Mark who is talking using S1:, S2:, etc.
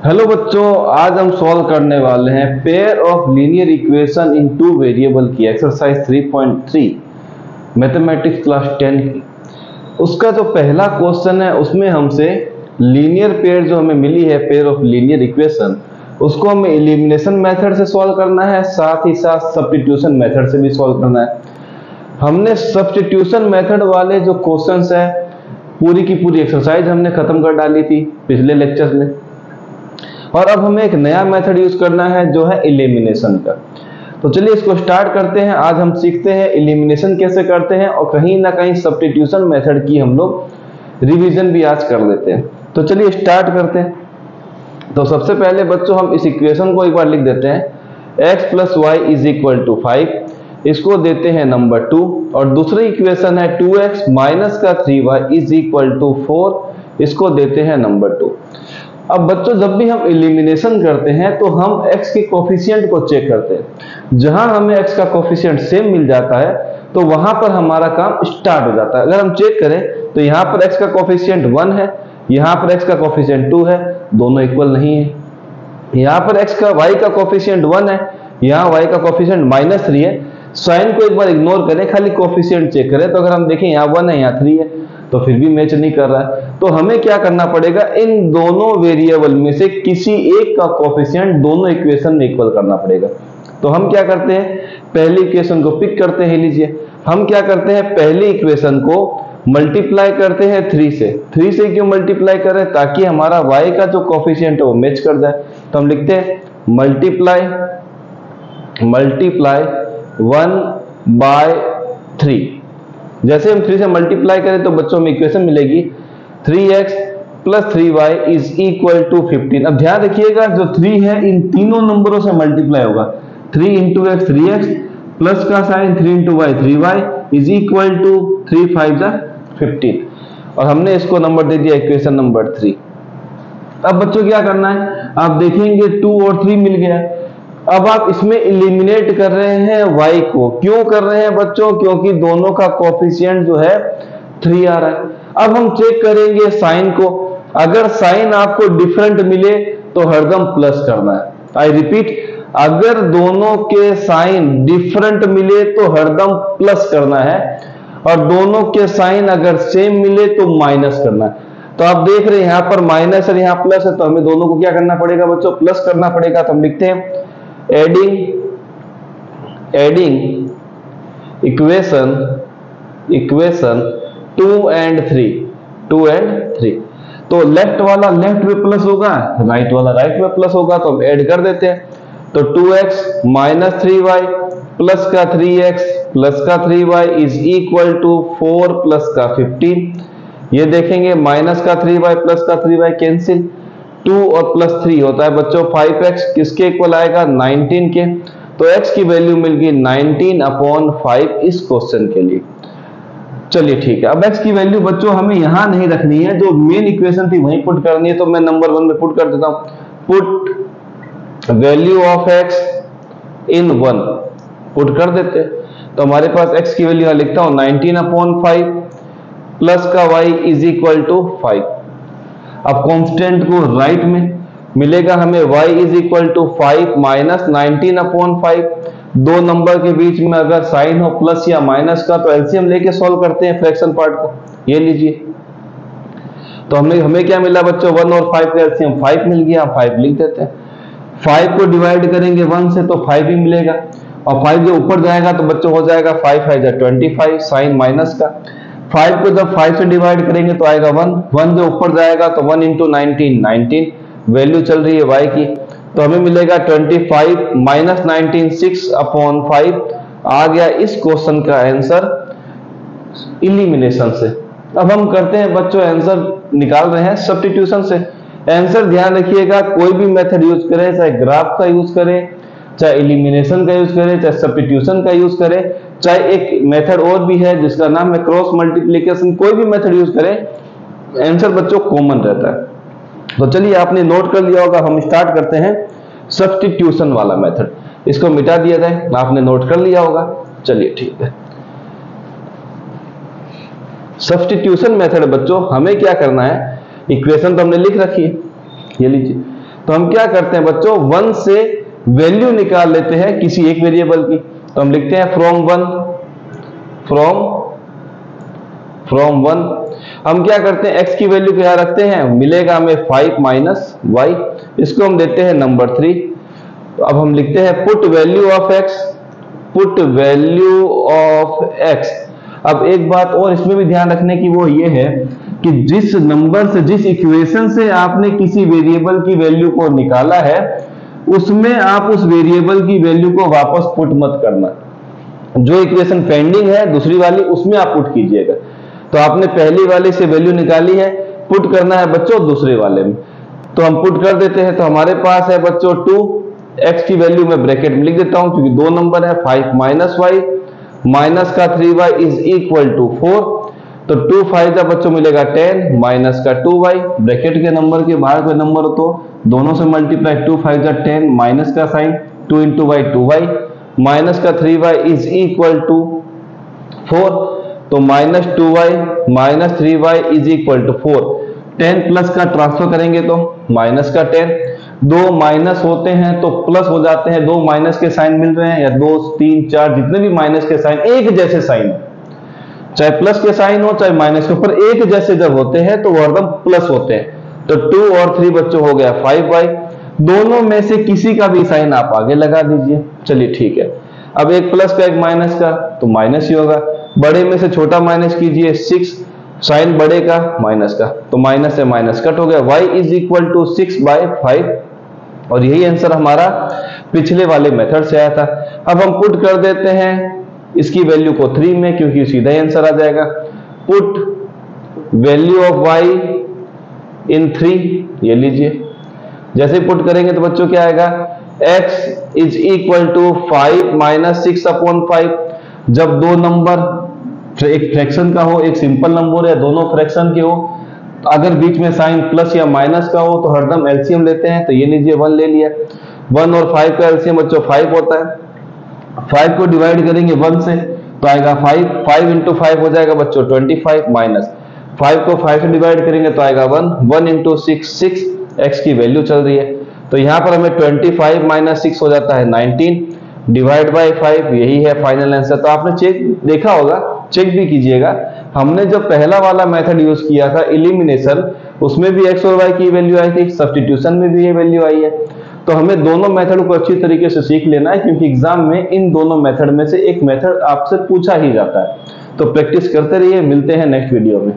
S1: Hello बच्चों, आज हम सॉल्व करने वाले हैं pair of linear equation in two variable की एक्सरसाइज 3.3 मैथमेटिक्स क्लास 10 की। उसका जो पहला क्वेश्चन है उसमें हमसे लीनियर पेयर जो हमें मिली है, पेयर ऑफ लीनियर इक्वेशन, उसको हमें एलिमिनेशन मेथड से सॉल्व करना है, साथ ही साथ सब्स्टिट्यूशन मेथड से भी सॉल्व करना है। हमने सब्स्टिट्यूशन मेथड वाले जो क्वेश्चंस है पूरी की पूरी एक्सरसाइज हमने खत्म कर डाली थी पिछले लेक्चर में, और अब हमें एक नया मेथड यूज करना है जो है एलिमिनेशन का। तो चलिए इसको स्टार्ट करते हैं। आज हम सीखते हैं एलिमिनेशन कैसे करते हैं और कहीं ना कहीं सब्स्टिट्यूशन मेथड की हम लोग रिवीजन भी आज कर लेते हैं। तो चलिए स्टार्ट करते हैं। तो सबसे पहले बच्चों हम इस इक्वेशन को एक बार लिख देते हैं। x plus y is equal to 5, इसको देते हैं नंबर 2, और दूसरी इक्वेशन है 2x माइनस का 3y इज इक्वल टू 4, इसको देते हैं नंबर 2। अब बच्चों जब भी हम एलिमिनेशन करते हैं तो हम x के कोफिशिएंट को चेक करते हैं। जहां हमें x का कोफिशिएंट सेम मिल जाता है तो वहां पर हमारा काम स्टार्ट हो जाता है। अगर हम चेक करें तो यहाँ पर x का कोफिशिएंट 1 है, यहाँ पर x का कोफिशिएंट 2 है, दोनों इक्वल नहीं है। यहाँ पर y का कोफिशिएंट 1 है, यहाँ y का कोफिशिएंट -3 है। साइन को एक बार इग्नोर करें, खाली कोफिशिएंट चेक करें तो अगर हम देखें यहाँ 1 है, यहाँ 3 है, तो फिर भी मैच नहीं कर रहा है। तो हमें क्या करना पड़ेगा, इन दोनों वेरिएबल में से किसी एक का कोफिशिएंट दोनों इक्वेशन में इक्वल करना पड़ेगा। तो हम क्या करते हैं, पहली इक्वेशन को पिक करते हैं। लीजिए हम क्या करते हैं, पहली इक्वेशन को मल्टीप्लाई करते हैं 3 से। 3 से क्यों मल्टीप्लाई करें, ताकि हमारा y का जो कोफिशिएंट है वो मैच कर जाए। तो हम लिखते हैं मल्टीप्लाई 1/3। जैसे हम 3 से मल्टीप्लाई करें तो बच्चों में इक्वेशन मिलेगी 3x plus 3y is equal to 15। अब ध्यान रखिएगा जो 3 है इन तीनों नंबरों से मल्टीप्लाई होगा। 3 इंटू एक्स 3x प्लस का sign 3 into y 3y is equal to 3 5 15, और हमने इसको नंबर दे दिया इक्वेशन नंबर 3। अब बच्चों क्या करना है, आप देखेंगे 2 और 3 मिल गया। अब आप इसमें एलिमिनेट कर रहे हैं y को। क्यों कर रहे हैं बच्चों, क्योंकि दोनों का कोफिशिएंट जो है 3 आ रहा है। अब हम चेक करेंगे साइन को। अगर साइन आपको डिफरेंट मिले तो हरदम प्लस करना है। आई रिपीट, अगर दोनों के साइन डिफरेंट मिले तो हरदम प्लस करना है, और दोनों के साइन अगर सेम मिले तो माइनस करना है। तो आप देख रहे हैं यहाँ पर माइनस और यहाँ प्लस है, तो हमें दोनों को क्या करना पड़ेगा बच्चों, प्लस करना पड़ेगा। तो हम लिखते हैं एडिंग इक्वेशन 2 and 3। तो लेफ्ट वाला लेफ्ट में प्लस होगा, राइट वाला राइट में प्लस होगा, तो हम ऐड कर देते हैं। तो 2x माइनस 3y प्लस का 3x प्लस का 3y is equal to 4 plus का 15। ये देखेंगे माइनस का 3y प्लस का 3y कैंसिल, 2 और प्लस 3 होता है बच्चों 5x, किसके इक्वल आएगा 19 के। तो x की वैल्यू मिल गई 19/5 इस क्वेश्चन के लिए। चलिए ठीक है, अब x की वैल्यू बच्चों हमें यहां नहीं रखनी है, जो मेन इक्वेशन थी वहीं पुट करनी है। तो मैं नंबर 1 में पुट कर देता हूं, put value of x in 1 put कर देते हैं। तो हमारे पास x की वैल्यू लिखता हूं 19/5 प्लस का y इज इक्वल टू 5। अब कांस्टेंट को राइट में मिलेगा हमें y is equal to 5 minus 19/5। दो नंबर के बीच में अगर साइन हो प्लस या माइनस का तो एलसीएम लेके सॉल्व करते हैं फ्रैक्शन पार्ट को। ये लीजिए, तो हमें क्या मिला बच्चों, 1 और 5 का एलसीएम 5 मिल गया। 5 लिख देते हैं। 5 को डिवाइड करेंगे 1 से तो 5 ही मिलेगा, और 5 जो ऊपर जाएगा तो बच्चों हो जाएगा 5 5 25 साइन माइनस का। 5 को जब 5 से डिवाइड करेंगे तो आएगा 1 जो ऊपर जाएगा तो 1 इंटू 19 वैल्यू चल रही है y की। तो हमें मिलेगा 25 माइनस 19 6/5 आ गया इस क्वेश्चन का आंसर एलिमिनेशन से। अब हम करते हैं बच्चों, आंसर निकाल रहे हैं सब्स्टिट्यूशन से। आंसर ध्यान रखिएगा, कोई भी मेथड यूज करें, चाहे ग्राफ का यूज करें, चाहे एलिमिनेशन का यूज करें, चाहे सब्स्टिट्यूशन का यूज करें, चाहे एक मेथड और भी है जिसका नाम है क्रॉस मल्टीप्लिकेशन, कोई भी मेथड यूज करें, आंसर बच्चों कॉमन रहता है। तो चलिए आपने नोट कर लिया होगा, हम स्टार्ट करते हैं सब्स्टिट्यूशन वाला मेथड। इसको मिटा दिया जाए, आपने नोट कर लिया होगा। चलिए ठीक है, सब्स्टिट्यूशन मेथड बच्चों हमें क्या करना है, इक्वेशन तो हमने लिख रखी है, ये लीजिए तो हम क्या करते हैं बच्चों, 1 से वैल्यू निकाल लेते हैं किसी एक वेरिएबल की। तो हम लिखते हैं फ्रॉम 1 हम क्या करते हैं, x की वैल्यू क्या रखते हैं, मिलेगा हमें 5 माइनस वाई, इसको हम देते हैं नंबर 3। तो अब हम लिखते हैं पुट वैल्यू ऑफ x। अब एक बात और इसमें भी ध्यान रखने की, वो ये है कि जिस नंबर से, जिस इक्वेशन से आपने किसी वेरिएबल की वैल्यू को निकाला है, उसमें आप उस वेरिएबल की वैल्यू को वापस पुट मत करना। जो इक्वेशन पेंडिंग है दूसरी वाली, उसमें आप पुट कीजिएगा। तो आपने पहली वाली से वैल्यू निकाली है, पुट करना है बच्चों दूसरे वाले में। तो हम पुट कर देते हैं। तो हमारे पास है बच्चों 2x की वैल्यू मैं ब्रैकेट में लिख देता हूं क्योंकि दो नंबर है, 5 माइनस वाई माइनस का 3y इज इक्वल टू 4। तो 2 5 का बच्चों मिलेगा 10 माइनस का 2y, ब्रैकेट के नंबर के बाहर कोई नंबर तो दोनों से मल्टीप्लाई, 2 5 का 10 माइनस का sign 2 into Y 2y minus का 3y इज इक्वल टू 4। तो minus 2y minus 3y is equal to 4। 10 plus का ट्रांसफर करेंगे तो माइनस का 10, दो माइनस होते हैं तो प्लस हो जाते हैं, दो माइनस के साइन मिल रहे हैं या 2 3 4 जितने भी माइनस के साइन एक जैसे साइन, चाहे प्लस के साइन हो चाहे माइनस के, ऊपर एक जैसे जब होते हैं तो वो हरदम प्लस होते हैं। तो 2 और 3 बच्चों हो गया 5y, दोनों में से किसी का भी साइन आप आगे लगा दीजिए। चलिए ठीक है, अब एक प्लस का एक माइनस का तो माइनस ही होगा, बड़े में से छोटा माइनस कीजिए 6, साइन बड़े का माइनस का, तो माइनस से माइनस कट हो गया, y इज इक्वल टू 6/5। और यही आंसर हमारा पिछले वाले मेथड से आया था। अब हम पुट कर देते हैं इसकी वैल्यू को 3 में, क्योंकि सीधा ही आंसर आ जाएगा। पुट वैल्यू ऑफ y इन 3, ये लीजिए। जैसे पुट करेंगे तो बच्चों क्या आएगा, x is equal to 5 minus 6/5। जब दो नंबर एक फ्रैक्शन का हो, एक सिंपल नंबर या दोनों फ्रैक्शन के हो, अगर बीच में साइन प्लस या माइनस का हो तो हरदम एलसीएम लेते हैं। तो ये लीजिए 1 ले लिया, 1 और 5 का एलसीएम बच्चों 5 होता है। 5 को डिवाइड करेंगे 1 से तो आएगा 5 इंटू 5 हो जाएगा बच्चों 25, माइनस 5 को 5 से डिवाइड करेंगे तो आएगा 1 इंटू 6 x की वैल्यू चल रही है। तो यहाँ पर हमें 25 माइनस 6 हो जाता है 19 डिवाइड बाई 5, यही है फाइनल आंसर। तो आपने चेक देखा होगा, चेक भी कीजिएगा, हमने जो पहला वाला मेथड यूज किया था एलिमिनेशन, उसमें भी x और y की वैल्यू आई थी, सब्स्टिट्यूशन में भी ये वैल्यू आई है। तो हमें दोनों मेथड को अच्छी तरीके से सीख लेना है, क्योंकि एग्जाम में इन दोनों मेथड में से एक मेथड आपसे पूछा ही जाता है। तो प्रैक्टिस करते रहिए, मिलते हैं नेक्स्ट वीडियो में।